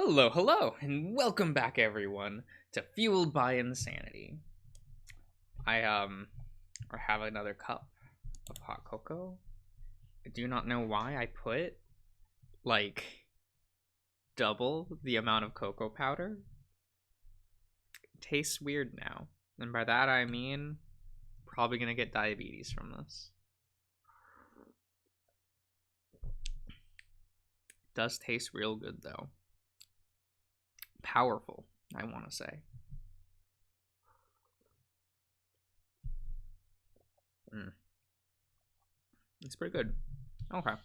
Hello, and welcome back, everyone, to Fueled by Insanity. I have another cup of hot cocoa. I do not know why I put, like, double the amount of cocoa powder. It tastes weird now. And by that I mean, probably gonna get diabetes from this. It does taste real good, though. Powerful, I want to say. It's pretty good. Okay.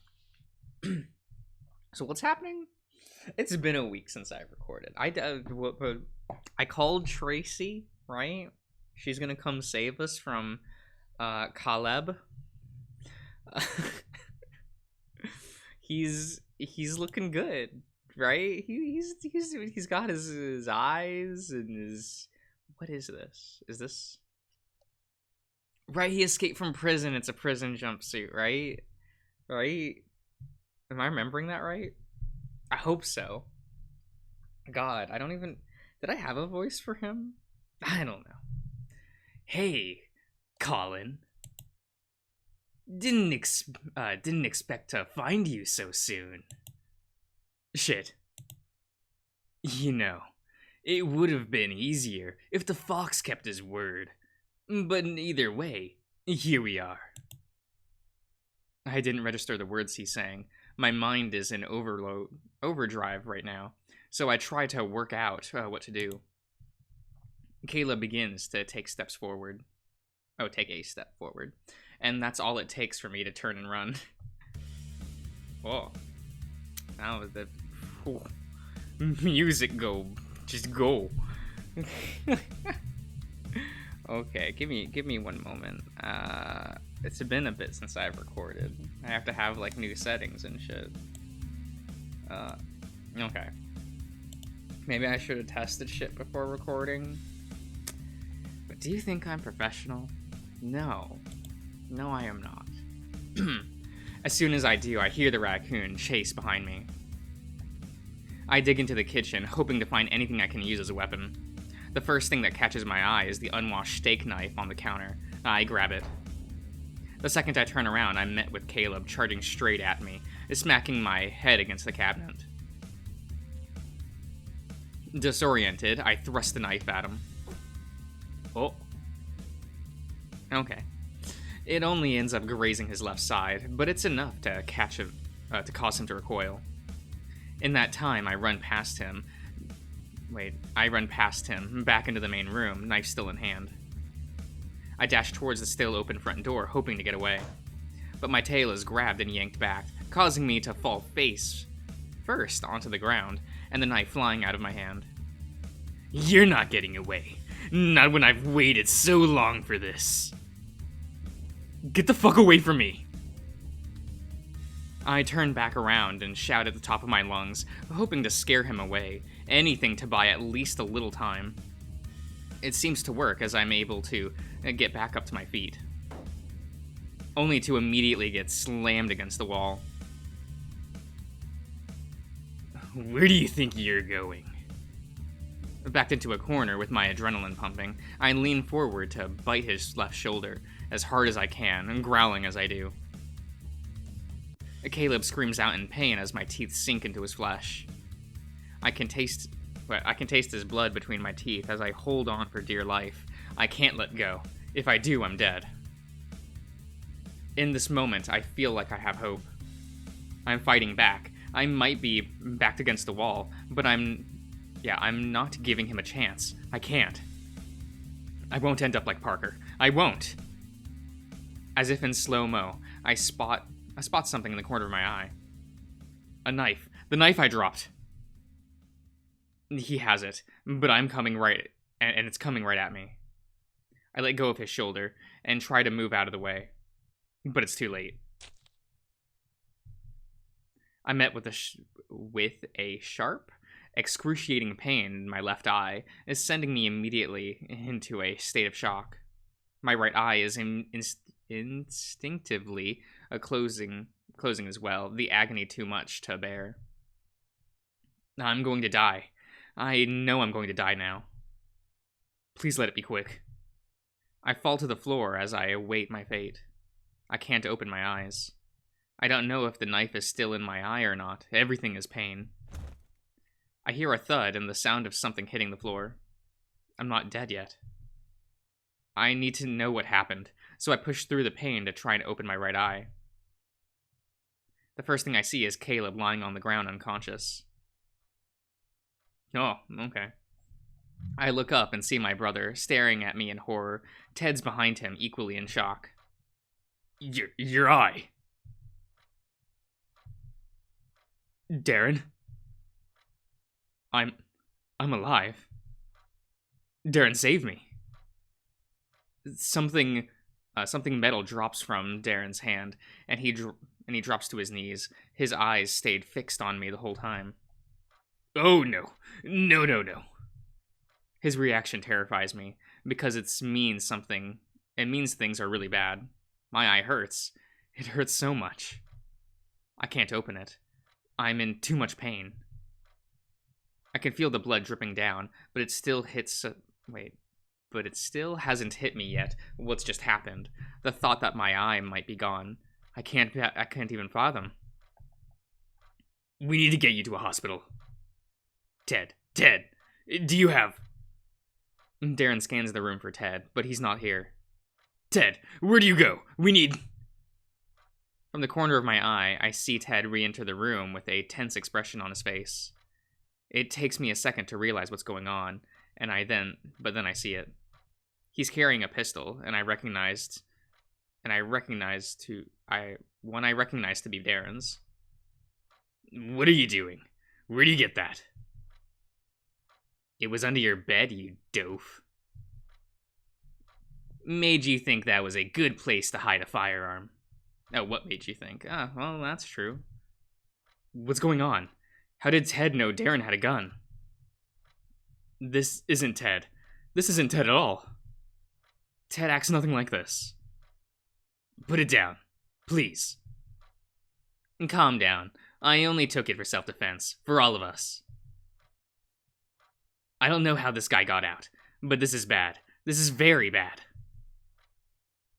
So what's happening? It's been a week since I recorded. I called Tracy, right? She's gonna come save us from Caleb. He's looking good, right? He's got his eyes and his, what is this? Is this right? He escaped from prison. It's a prison jumpsuit, right? Right? Am I remembering that right? I hope so. God, I don't even. Did I have a voice for him? I don't know. Hey, Colin. Didn't expect to find you so soon. Shit. You know, it would have been easier if the fox kept his word. But either way, here we are. I didn't register the words he's saying. My mind is in overdrive right now, so I try to work out what to do. Caleb begins to take steps forward. Oh, take a step forward. And that's all it takes for me to turn and run. Whoa. That was the... Music go. Just go. Okay, give me one moment. It's been a bit since I've recorded. I have to have, like, new settings and shit. Okay. Maybe I should have tested shit before recording. But do you think I'm professional? No. No, I am not. As soon as I do, I hear the raccoon chase behind me. I dig into the kitchen, hoping to find anything I can use as a weapon. The first thing that catches my eye is the unwashed steak knife on the counter. I grab it. The second I turn around, I'm met with Caleb charging straight at me, smacking my head against the cabinet. Disoriented, I thrust the knife at him. Oh. Okay. It only ends up grazing his left side, but it's enough to to cause him to recoil. In that time, I run past him, back into the main room, knife still in hand. I dash towards the still open front door, hoping to get away. But my tail is grabbed and yanked back, causing me to fall face first onto the ground, and the knife flying out of my hand. You're not getting away. Not when I've waited so long for this. Get the fuck away from me! I turn back around and shout at the top of my lungs, hoping to scare him away, anything to buy at least a little time. It seems to work as I'm able to get back up to my feet, only to immediately get slammed against the wall. Where do you think you're going? Backed into a corner with my adrenaline pumping, I lean forward to bite his left shoulder as hard as I can, growling as I do. Caleb screams out in pain as my teeth sink into his flesh. I can taste his blood between my teeth as I hold on for dear life. I can't let go. If I do, I'm dead. In this moment, I feel like I have hope. I'm fighting back. I might be backed against the wall, but I'm not giving him a chance. I can't. I won't end up like Parker. I won't. As if in slow-mo, I spot something in the corner of my eye. A knife. The knife I dropped. He has it, but I'm coming right, and it's coming right at me. I let go of his shoulder and try to move out of the way, but it's too late. I met with a sharp, excruciating pain in my left eye, is sending me immediately into a state of shock. My right eye is instinctively closing as well, the agony too much to bear. I'm going to die. I know I'm going to die now. Please let it be quick. I fall to the floor as I await my fate. I can't open my eyes. I don't know if the knife is still in my eye or not. Everything is pain. I hear a thud and the sound of something hitting the floor. I'm not dead yet. I need to know what happened, so I push through the pain to try and open my right eye. The first thing I see is Caleb lying on the ground unconscious. Oh, okay. I look up and see my brother staring at me in horror. Ted's behind him, equally in shock. Your eye. Darren? I'm alive. Darren, save me. Something metal drops from Darren's hand, and he drops to his knees. His eyes stayed fixed on me the whole time. Oh no. No. His reaction terrifies me, because it means things are really bad. My eye hurts. It hurts so much. I can't open it. I'm in too much pain. I can feel the blood dripping down, but it still hasn't hit me yet. What's just happened? The thought that my eye might be gone. I can't even fathom. We need to get you to a hospital. Ted, do you have... Darren scans the room for Ted, but he's not here. Ted, where do you go? We need... From the corner of my eye, I see Ted re-enter the room with a tense expression on his face. It takes me a second to realize what's going on, but then I see it. He's carrying a pistol, and I recognized to be Darren's. What are you doing? Where do you get that? It was under your bed, you doof. Made you think that was a good place to hide a firearm. Oh, what made you think? Ah, well, that's true. What's going on? How did Ted know Darren had a gun? This isn't Ted. This isn't Ted at all. Ted acts nothing like this. Put it down, please. Calm down. I only took it for self-defense, for all of us. I don't know how this guy got out, but this is bad. This is very bad.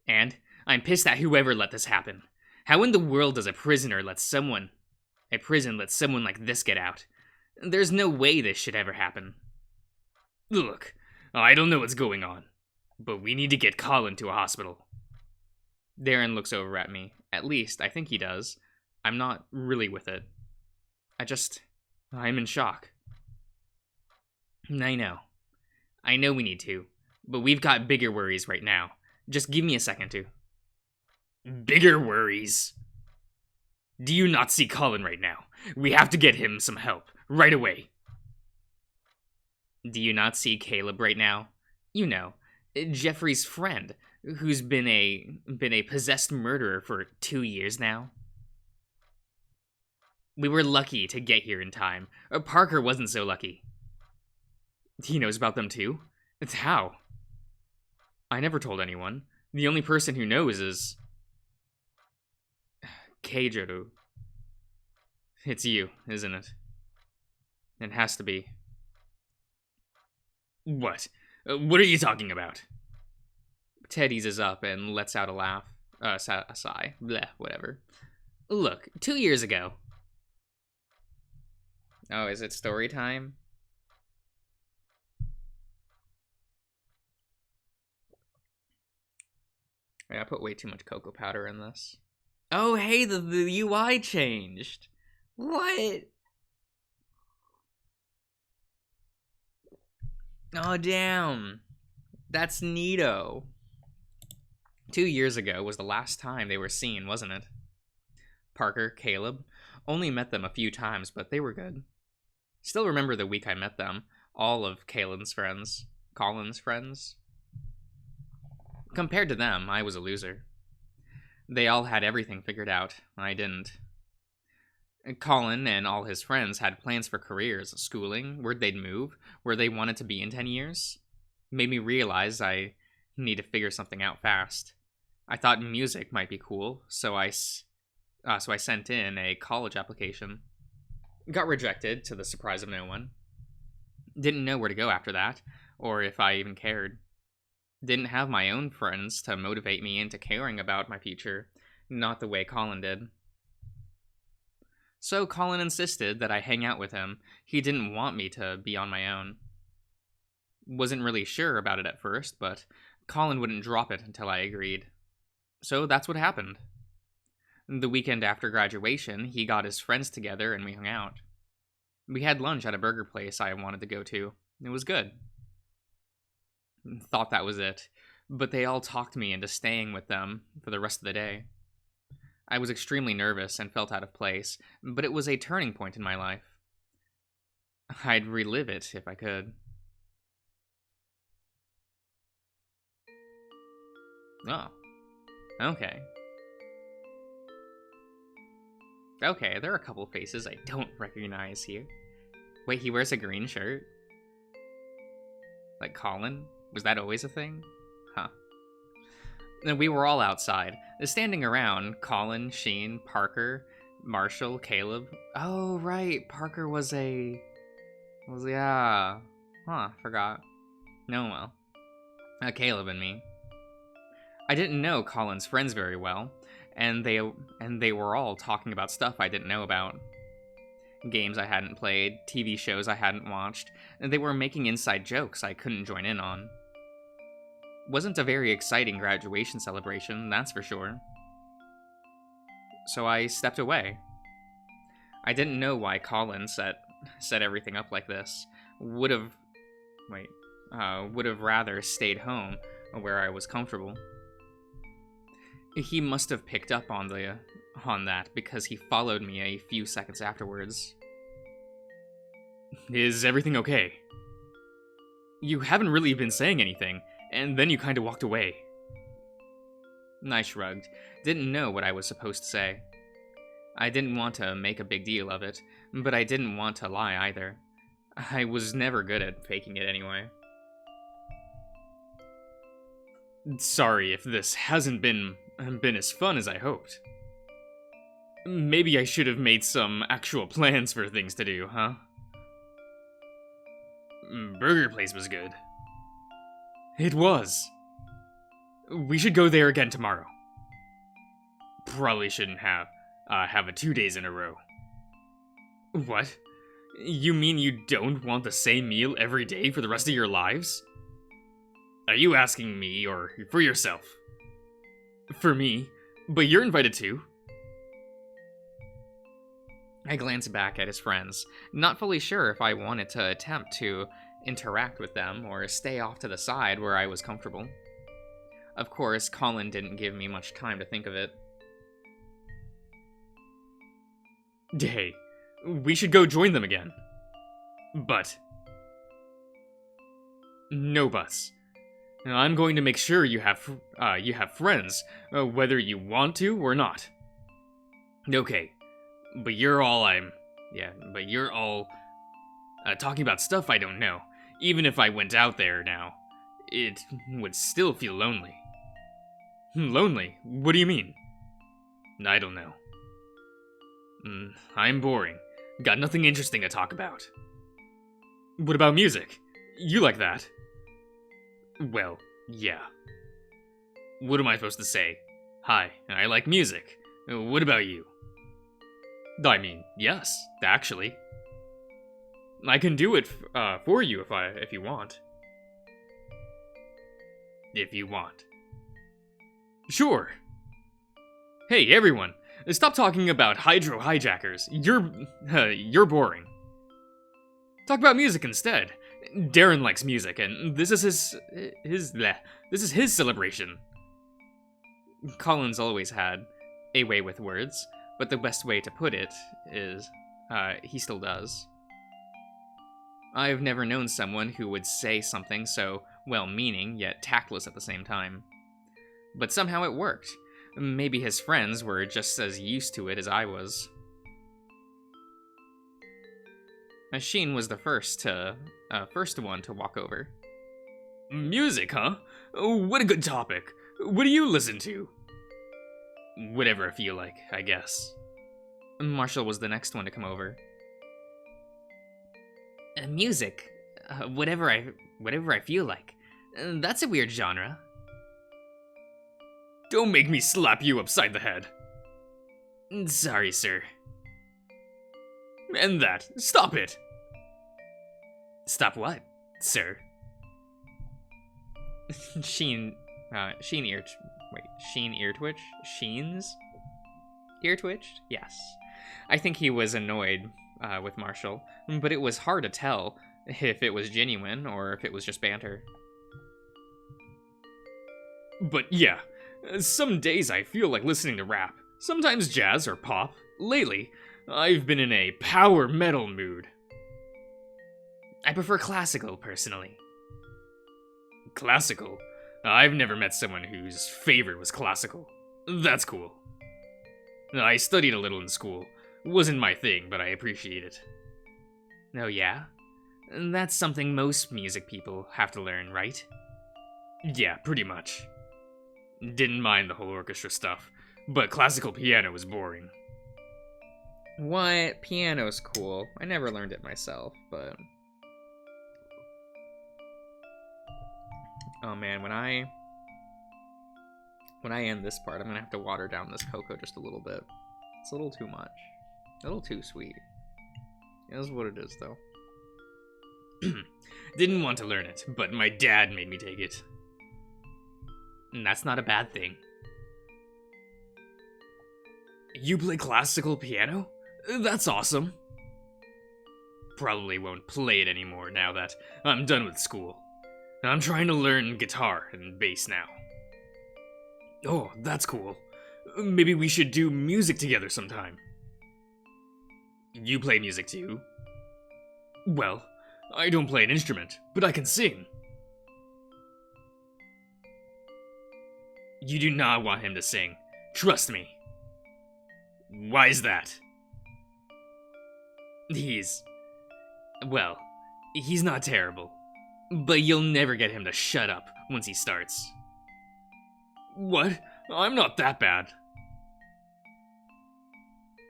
And I'm pissed at whoever let this happen. How in the world does a prison let someone like this get out? There's no way this should ever happen. Look, I don't know what's going on, but we need to get Colin to a hospital. Darren looks over at me. At least, I think he does. I'm not really with it. I'm in shock. I know we need to, but we've got bigger worries right now. Just give me a second to. Bigger worries? Do you not see Colin right now? We have to get him some help, right away. Do you not see Caleb right now? You know, Jeffrey's friend, who's been a possessed murderer for 2 years now. We were lucky to get here in time. Parker wasn't so lucky. He knows about them too? It's how? I never told anyone. The only person who knows is... Keijoru. It's you, isn't it? It has to be. What? What are you talking about? Ted eases up and lets out a laugh. A sigh. Bleh, whatever. Look, 2 years ago... Oh, is it story time? I put way too much cocoa powder in this. Oh, hey, the UI changed. What? Oh, damn. That's neato. 2 years ago was the last time they were seen, wasn't it? Parker, Caleb. Only met them a few times, but they were good. Still remember the week I met them. All of Colin's friends. Compared to them, I was a loser. They all had everything figured out. I didn't. Colin and all his friends had plans for careers, schooling, where they'd move, where they wanted to be in 10 years. Made me realize I need to figure something out fast. I thought music might be cool, so I sent in a college application. Got rejected, to the surprise of no one. Didn't know where to go after that, or if I even cared. Didn't have my own friends to motivate me into caring about my future, not the way Colin did. So Colin insisted that I hang out with him. He didn't want me to be on my own. Wasn't really sure about it at first, but Colin wouldn't drop it until I agreed. So that's what happened. The weekend after graduation, he got his friends together and we hung out. We had lunch at a burger place I wanted to go to. It was good. Thought that was it, but they all talked me into staying with them for the rest of the day. I was extremely nervous and felt out of place, but it was a turning point in my life. I'd relive it if I could. Oh, okay. Okay, there are a couple faces I don't recognize here. Wait, he wears a green shirt? Like Colin? Was that always a thing? Huh. And we were all outside, standing around. Colin, Sheen, Parker, Marshall, Caleb. Oh, right, Parker yeah. Huh, forgot. No, well. Caleb and me. I didn't know Colin's friends very well, and they were all talking about stuff I didn't know about. Games I hadn't played, TV shows I hadn't watched, and they were making inside jokes I couldn't join in on. Wasn't a very exciting graduation celebration, that's for sure. So I stepped away. I didn't know why Colin set everything up like this. Would have rather stayed home where I was comfortable. He must have picked up on that because he followed me a few seconds afterwards. Is everything okay? You haven't really been saying anything, and then you kinda walked away. I shrugged. Didn't know what I was supposed to say. I didn't want to make a big deal of it, but I didn't want to lie either. I was never good at faking it anyway. Sorry if this hasn't been as fun as I hoped. Maybe I should have made some actual plans for things to do, huh? Burger place was good. It was. We should go there again tomorrow. Probably shouldn't have it 2 days in a row. What? You mean you don't want the same meal every day for the rest of your lives? Are you asking me or for yourself? For me, but you're invited too. I glanced back at his friends, not fully sure if I wanted to attempt to interact with them or stay off to the side where I was comfortable. Of course, Colin didn't give me much time to think of it. Hey, we should go join them again. But. No buts. I'm going to make sure you have friends, whether you want to or not. Okay, but you're all talking about stuff I don't know. Even if I went out there now, it would still feel lonely. Lonely? What do you mean? I don't know. I'm boring. Got nothing interesting to talk about. What about music? You like that? Well, yeah. What am I supposed to say? Hi, I like music. What about you? I mean, yes, actually. I can do it for you if you want. If you want. Sure. Hey, everyone, stop talking about hydro hijackers. You're boring. Talk about music instead. Darren likes music, and this is his celebration. Colin's always had a way with words, but the best way to put it is, he still does. I've never known someone who would say something so well-meaning, yet tactless at the same time. But somehow it worked. Maybe his friends were just as used to it as I was. Sheen was the first one to walk over. Music, huh? What a good topic. What do you listen to? Whatever I feel like, I guess. Marshall was the next one to come over. Music. Whatever I feel like. That's a weird genre. Don't make me slap you upside the head. Sorry, sir. And that. Stop it. Stop what, sir? Sheen ear twitch? Sheen's ear twitched? Yes. I think he was annoyed with Marshall, but it was hard to tell if it was genuine or if it was just banter. But yeah, some days I feel like listening to rap, sometimes jazz or pop. Lately, I've been in a power metal mood. I prefer classical, personally. Classical? I've never met someone whose favorite was classical. That's cool. I studied a little in school. Wasn't my thing, but I appreciate it. Oh yeah? That's something most music people have to learn, right? Yeah, pretty much. Didn't mind the whole orchestra stuff, but classical piano was boring. What? Piano's cool. I never learned it myself, but... Oh man, when I end this part, I'm gonna have to water down this cocoa just a little bit. It's a little too much. A little too sweet. It is what it is, though. Didn't want to learn it, but my dad made me take it. And that's not a bad thing. You play classical piano? That's awesome. Probably won't play it anymore now that I'm done with school. I'm trying to learn guitar and bass now. Oh, that's cool. Maybe we should do music together sometime. You play music too? Well, I don't play an instrument, but I can sing. You do not want him to sing. Trust me. Why is that? Well, he's not terrible. But you'll never get him to shut up once he starts. What? I'm not that bad.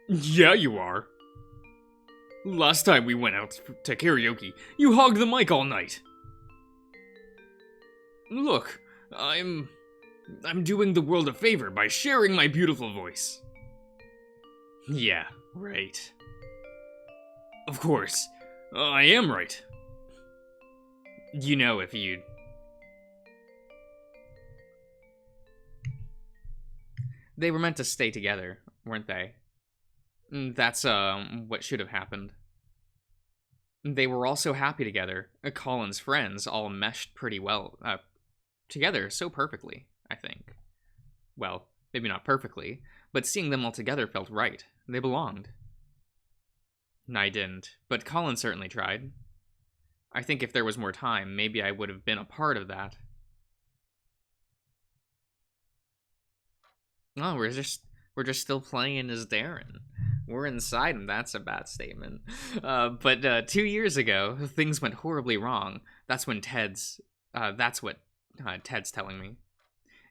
Yeah, you are. Last time we went out to karaoke, you hogged the mic all night. Look, I'm doing the world a favor by sharing my beautiful voice. Yeah, right. Of course, I am right. You know, if you'd... They were meant to stay together, weren't they? That's, what should have happened. They were all so happy together. Colin's friends all meshed pretty well, together so perfectly, I think. Well, maybe not perfectly, but seeing them all together felt right. They belonged. I didn't, but Colin certainly tried. I think if there was more time, maybe I would have been a part of that. Oh, we're just still playing as Darren. We're inside him. That's a bad statement. But 2 years ago, things went horribly wrong. That's what Ted's telling me.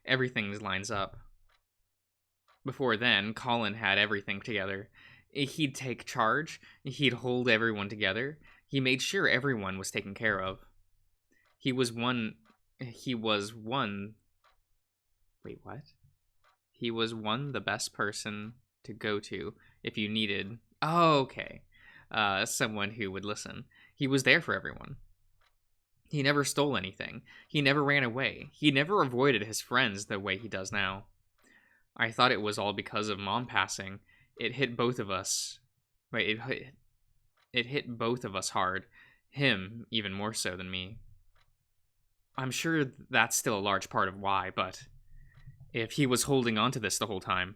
Everything lines up. Before then, Colin had everything together. He'd take charge. He'd hold everyone together. He made sure everyone was taken care of. He was one... Wait, what? He was the best person to go to if you needed... Oh, okay. Someone who would listen. He was there for everyone. He never stole anything. He never ran away. He never avoided his friends the way he does now. I thought it was all because of Mom passing. It hit both of us. Wait, it hit both of us hard. Him even more so than me. I'm sure that's still a large part of why, but if he was holding on to this the whole time,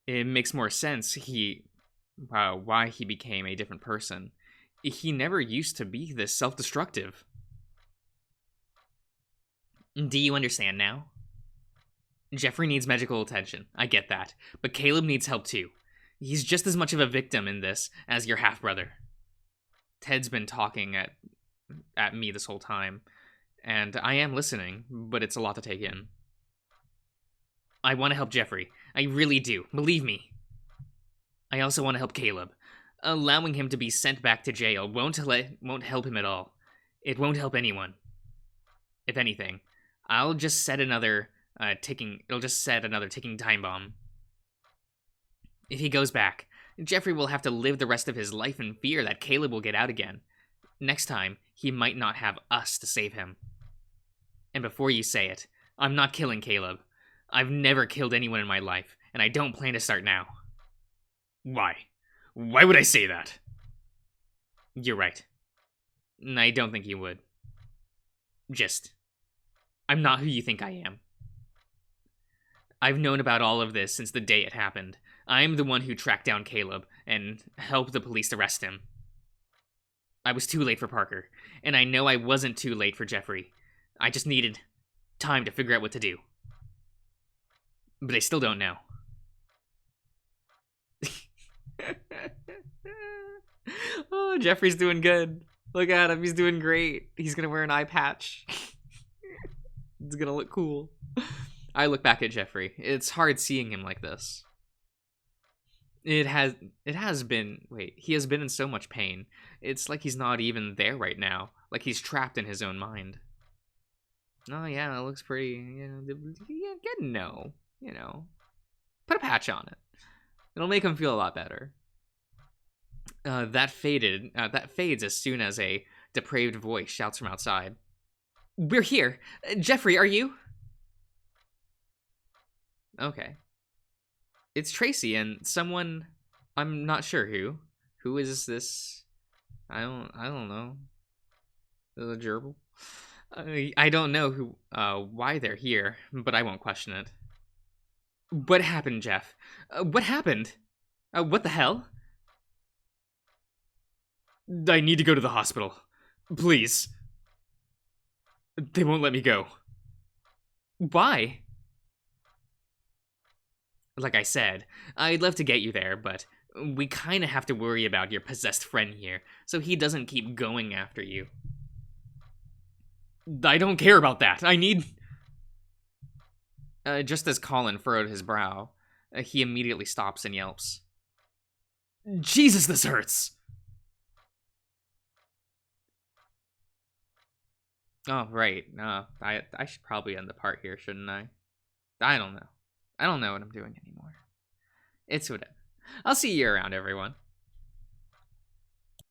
it makes more sense why he became a different person. He never used to be this self-destructive. Do you understand now? Jeffrey needs medical attention. I get that. But Caleb needs help too. He's just as much of a victim in this as your half-brother. Ted's been talking at me this whole time, and I am listening, but it's a lot to take in. I want to help Jeffrey. I really do. Believe me. I also want to help Caleb. Allowing him to be sent back to jail won't help him at all. It won't help anyone. If anything, I'll just set another it'll just set another ticking time bomb. If he goes back, Jeffrey will have to live the rest of his life in fear that Caleb will get out again. Next time, he might not have us to save him. And before you say it, I'm not killing Caleb. I've never killed anyone in my life, and I don't plan to start now. Why? Why would I say that? You're right. I don't think you would. I'm not who you think I am. I've known about all of this since the day it happened. I'm the one who tracked down Caleb and helped the police arrest him. I was too late for Parker, and I know I wasn't too late for Jeffrey. I just needed time to figure out what to do. But I still don't know. Oh, Jeffrey's doing good. Look at him, he's doing great. He's gonna wear an eye patch. It's gonna look cool. I look back at Jeffrey. It's hard seeing him like this. He has been in so much pain. It's like he's not even there right now. Like he's trapped in his own mind. Oh yeah, it looks pretty, put a patch on it. It'll make him feel a lot better. That fades as soon as a depraved voice shouts from outside. We're here. Jeffrey, are you? Okay. It's Tracy and someone, I'm not sure who. Who is this? I don't know. The gerbil? I don't know why they're here, but I won't question it. What happened, Jeff? What happened? What the hell? I need to go to the hospital. Please. They won't let me go. Why? Like I said, I'd love to get you there, but we kinda have to worry about your possessed friend here, so he doesn't keep going after you. I don't care about that. I need... just as Colin furrowed his brow, he immediately stops and yelps. Jesus, this hurts! Oh, right. I should probably end the part here, shouldn't I? I don't know. I don't know what I'm doing anymore. It's whatever. I'll see you around, everyone.